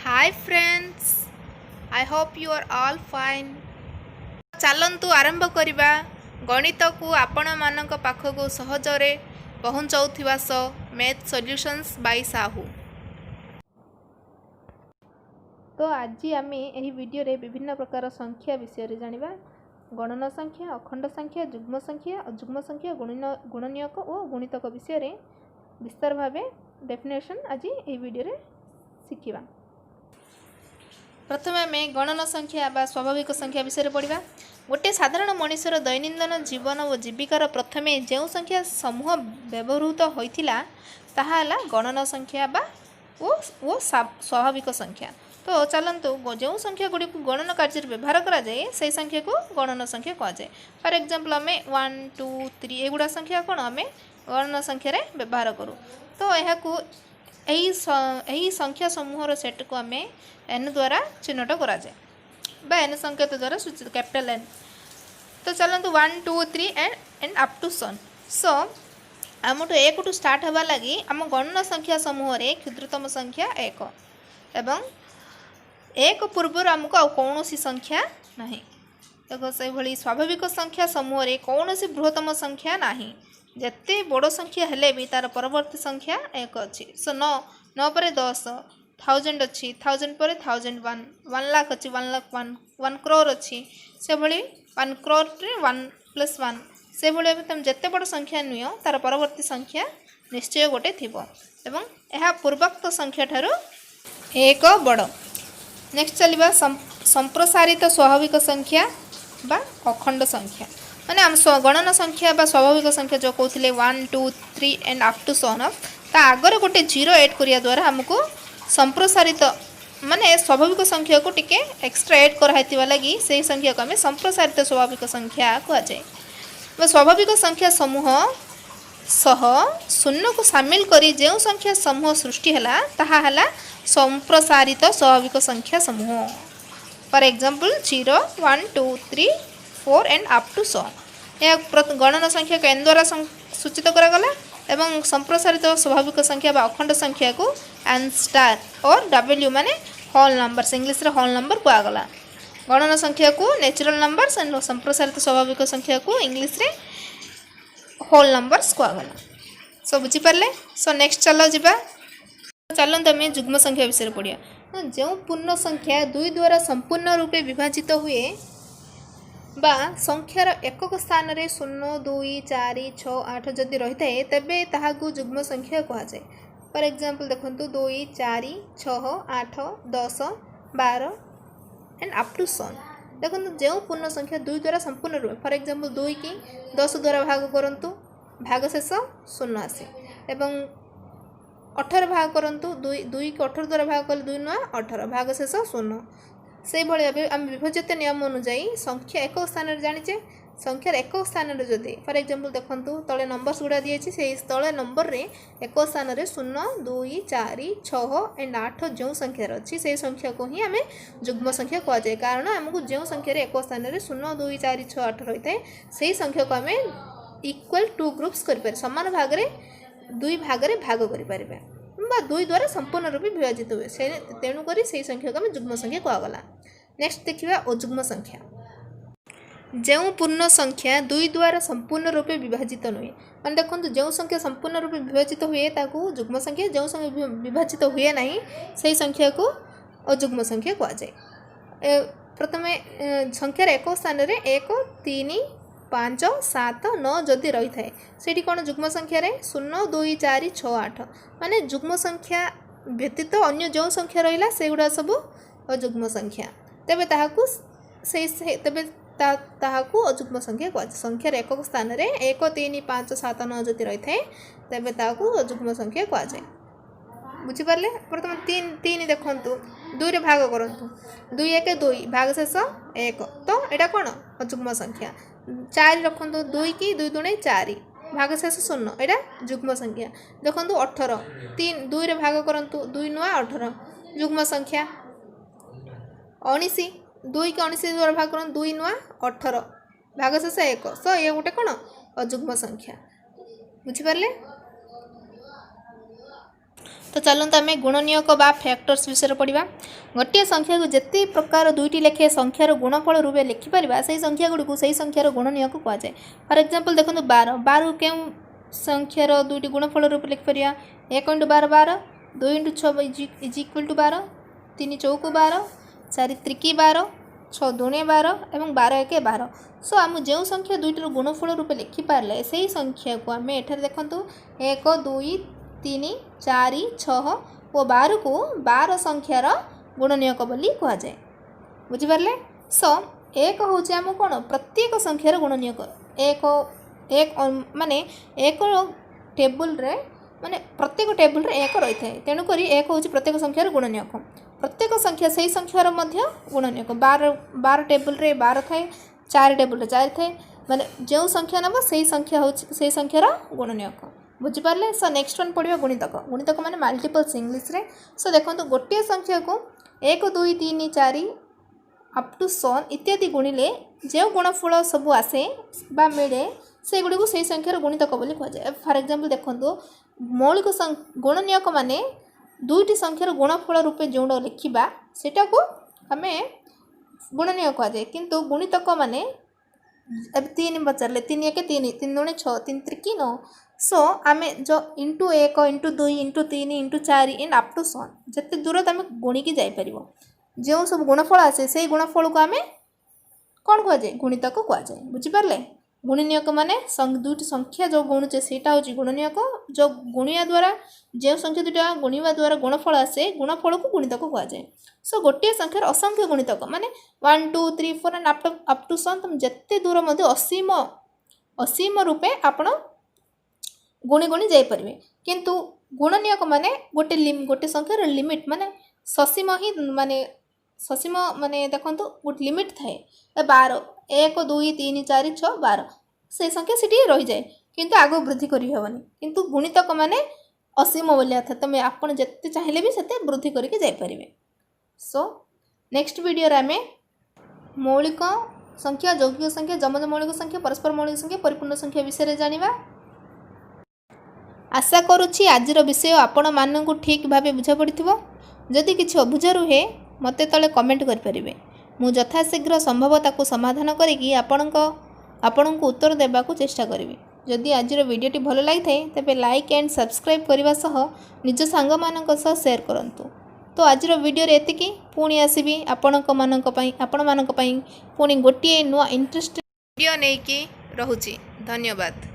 Hi friends, I hope you are all fine. ଚାଲନ୍ତୁ ଆରମ୍ଭ କରିବା ଗଣିତକୁ ଆପଣମାନଙ୍କ ପାଖକୁ ସହଜରେ ପହଞ୍ଚାଉଥିବା ମ୍ୟାଥ୍ ସଲ୍ୟୁସନ୍ସ ବାଇ ସାହୁ। ତ ଆଜି ଆମେ ଏହି ଭିଡ଼ିଓରେ ବିଭିନ୍ନ ପ୍ରକାର ସଂଖ୍ୟା ବିଷୟରେ ଜାଣିବା। ଗଣନ ସଂଖ୍ୟା, ଅଖଣ୍ଡ ସଂଖ୍ୟା, ଯୁଗ୍ମ ସଂଖ୍ୟା, ଅଯୁଗ୍ମ ସଂଖ୍ୟା, ଗୁଣନୀୟକ ଓ ଗୁଣିତକ ବିଷୟରେ ବିସ୍ତାର ଭାବେ ଡେଫିନେସନ୍ ଆଜି ଏହି ଭିଡ଼ିଓରେ ଶିଖିବା। प्रथम आम गणन संख्या बा स्वाभाविक संख्या विषय पढ़ा। गोटे साधारण मनुष्यर दैनंदिन जीवन और जीविकार प्रथम जो संख्या समूह व्यवहृत होता है गणन संख्या बा वो स्वाभाविक संख्या। तो चलतु जो संख्या गुड़ी को गणन कार्य व्यवहार कराए से संख्या को गणन संख्या कहुए। फॉर एग्जांपल आम 1 2 3 एगुड़ा संख्या कौन आम गणन संख्यार व्यवहार करूँ। तो यह यही संख्या समूहर सेट को आम एन द्वारा चिन्हट कराए बा एन संकेत द्वारा सूचित कैपिटल एन। तो चलतु 1 2 3 एंड अप टू सन। सो आम टू एक टू स्टार्ट हवा लगी आम गणन संख्या समूह रे क्षुद्रतम संख्या एक एवं एक पूर्वर आमको आ कौन संख्या नहीं। देखो से भली स्वाभाविक संख्या समूह रे कौन बृहत्तम संख्या नहीं। जिते बड़ संख्या हेले भी तार परवर्ती संख्या एक अच्छी। सो 9 पर 10 1000 अच्छी 1000 पर 1001 1 लाख अच्छी 1 लाख 1 crore अच्छी से भली 1 crore 1 + 1 से भाई तुम जिते बड़ संख्या नुह तार परवर्ती संख्या निश्चय गोटे थी एवं यह पूर्वोक्त संख्या ठारू एक बड़। नेक्स्ट चलवा संप्रसारित स्वाभाविक संख्या बा अखंड संख्या माने आम गणन संख्या बा स्वाभाविक संख्या जो कहते 1 2 3 एंड अप टू सन ता आगर गोटे 0 ऐड करिया द्वारा हमको संप्रसारित माने स्वाभाविक संख्या को टिके एक्स्ट्रा ऐड कराइतिबा लगी से संख्या को आम संप्रसारित स्वाभाविक संख्या कहुए। स्वाभाविक संख्या समूह सह शून्य को सामिल करी जो संख्या समूह सृष्टि है ताहा हला संप्रसारित स्वाभाविक संख्या समूह। For example 0 1 2 3 4 and up to सन। यह गणन संख्या को एन द्वारा सूचित करागला एवं संप्रसारित स्वाभाविक संख्या बा अखंड संख्या को एन स्टार और डब्ल्यू माने होल नंबर्स इंग्लिश रे होल नंबर कहगला। गणन संख्या को नेचुरल नंबर्स एंड संप्रसारित स्वाभाविक संख्या को इंग्लिश रे होल नंबर्स कहगला। सो बुझी पारले। सो नेक्स्ट चलो जिबा चलते आम युग्म संख्या विषय पढ़िया। जो पूर्ण संख्या 2 द्वारा संपूर्ण रूपे विभाजित हुए बा संख्यार एकक स्थान रे 0 2 4 6 8 जदि रही है तेबे ताहाकू युग्म संख्या कहुए। फॉर एग्जांपल देखंतु 2 4 6 8 10 12 एंड अप टू सन। देखंतु जो पूर्ण संख्या 2 द्वारा संपूर्ण रूपे फॉर एग्जांपल 2 की 10 द्वारा भाग करंतु भाग शेष 0 आसे एवं 18 भाग करंतु 2 की 18 द्वारा भाग कले 2 नुआ 18 भाग शेष 0। से भाई आम विभजित नियम अनुଯାयी संख्या एक स्थान जाचे संख्यार एक स्थान जदि फॉर एग्जांपल देखंतु तले नंबर्स गुड़ा दिए से तले नंबर रे एक स्थान रे 0 2 4 6 एंड 8 जो संख्यार अच्छी से संख्या को ही आम युग्म संख्या कहुए। कारण आमको जो संख्यार एक स्थान रे 0 2 4 6 8 रही है से संख्या को आम इक्वल 2 ग्रुप्स कर समान भाग रे 2 भाग रे भाग कर 2 द्वारा संपूर्ण रूपे विभाजित हुए से तेणुक से संख्या को आम युग्म संख्या कहगला। नेक्स्ट देखिए अयुग्म संख्या। जो पूर्ण संख्या 2 द्वारा संपूर्ण रूपे विभाजित नुहे मैंने देखो जो संख्या संपूर्ण रूपे विभाजित हुए ताकू युग्म संख्या जो संख्या विभाजित हुए ना से संख्या को अयुग्म संख्या कहुए। प्रथम संख्यार एक स्थान रे 1 3 5 7 9 जदि रही है से कौन युग्म संख्या 0 2 4 6 8 माने युग्म संख्या व्यतीत अन्य जो संख्या रहा से गुड़ा सब अयुग्म संख्या तेबे ताहाकू तेबे ताहाकू अयुग्म संख्या कहुए। संख्यार एक स्थान रे 1 3 5 7 9 जदि रही है तेबे ताहाकू अयुग्म संख्या कहुए। बुझीपारे। प्रथम 3 देखंतु 2 रे भाग करंतु 2 1 2 भाग शेष 1 तो एटा कौन अयुग्म संख्या। 4 रखंतु 2 की 2 दुणे 4 भाग शेष 0 एटा युग्म संख्या। देखंतु 18 3 2 रे भाग करंतु 2 नुआ 18 युग्म संख्या। 19 2 की 19 द्वारा भाग करंतु 2 नुआ 18 भाग शेष 1 सो ये गोटे कौन अयुग्म संख्या। बुझीपारे। तो चलते आम गुणनीयक बा फैक्टर्स विषय पढ़ा। गोटे संख्या को जिते प्रकार दुईटी लेखे संख्यार गुणफल रूपे लिखिपर से संख्या गुड़ी को सही संख्यार गुणनीयक कहुए। फॉर एग्जांपल देखो 12 12 के संख्यार दुईटी गुणफल रूपे लिखिपर 1 × 12 12, 2 × 6 इज इक्वल टू 12, 3 चौक 12, 4 त्रिकी 12, 6 दूणे 12 और 12 1 12। सो आम जो संख्या दुईटर गुणफल रूपे लिखिपारे से ही संख्या को आम एठार देखु 1 2 3 4 6 और 12 को 12 संख्यार गुणनीयक बोली कहुए। बुझिपारे। सो एक हूँ आम कौन प्रत्येक संख्यार गुणनीयक एक माने एक टेबुल रे माने प्रत्येक टेबुल रे एक रही है। तेणुक एक हूँ प्रत्येक संख्यार गुणनीयक। प्रत्येक संख्या से ही संख्यार मध्य गुणनीयक 12 टेबुल रे 12 थाए, 4 टेबुल रे 4 थाए, माने जो संख्या नब से संख्या हूँ से संख्यार गुणनीयक। बुझिपारे। सो नेक्स्ट वन पढ़ा गुणितक। गुणितक माने मल्टीपल्स इंग्लिश रे। सो देखो गोटे संख्या को 1 2 3 4 अप टू 100 इत्यादि गुणिले जो गुणफल सब आसे बा मिले से गुड़ी को सही संख्यार गुणितक बोली कहुए। फॉर एग्जांपल देखो मौलिक गुणनीयक माने दुईटी संख्यार गुणफल रूपे जो लिखा सेटा को आम गुणनीयक कहुए। किंतु गुणितक माने अब 3 पचारे 3 1 3 3 दूणे 6 3 त्रिकी 9। सो आम जो into 1 into 2 into 3 into 4 in up to 100 जिते दूर तुम गुणिकी जापर जो सब गुणफल आसे से गुणफल को आम कौन कहुए गुणितक कहुए। बुझिपारे। गुणनीयक माने दुईटी संख्या जो गुणुचे सेटा हूँ गुणनीयक। जो गुणिया द्वारा जो संख्या दुटा गुणिया द्वारा गुणफल आसे गुणफल को गुणितक कहुए। सो गोटे संख्यार असंख्य गुणितक माने 1 2 3 4 एंड अप टू 100 तुम जिते दूर मध्य असीम रूपे आपण गुणी गुणी जापर। किंतु गुणनीयक माने गोटे संख्यार लिमिट माने ससीम ही माने ससीम माने देखो गोटे लिमिट थाए 12 1 2 3 4 6 12 से संख्या से रही जाए किंतु आगो वृद्धि करी हेबनी। किंतु गुणितक माने असीम बोलिया था तुम आपन जिते चाहिए भी सेते वृद्धि करके जाई परिबे। सो नेक्स्ट वीडियो रे आमे मौलिक संख्या यौगिक संख्या जमज मौलिक संख्या परस्पर मौलिक संख्या परिपूर्ण संख्या विषय रे जानिबा। आशा करुछि आजिर विषय आपण माननकु ठीक भाबे बुझा पड़िथिबो। जदि किछि अबुझा रुहे मते तले कमेंट करि परिबे। मु यथाशीघ्र संभव ताकू समाधान करिकि आपणको उत्तर देबाकू चेष्टा करिबि। जदि आजिर वीडियोटी भल लगी तेबे लाइक एंड सब्सक्राइब करने सह निज सांग मानक सह शेयर करंतु। तो आजिर वीडियो रे एतिकी पुणी आसीबी आपण मानक पई पुणी गोटिए नुआ इंटरेस्टिंग वीडियो नेकी रहुची। धन्यवाद।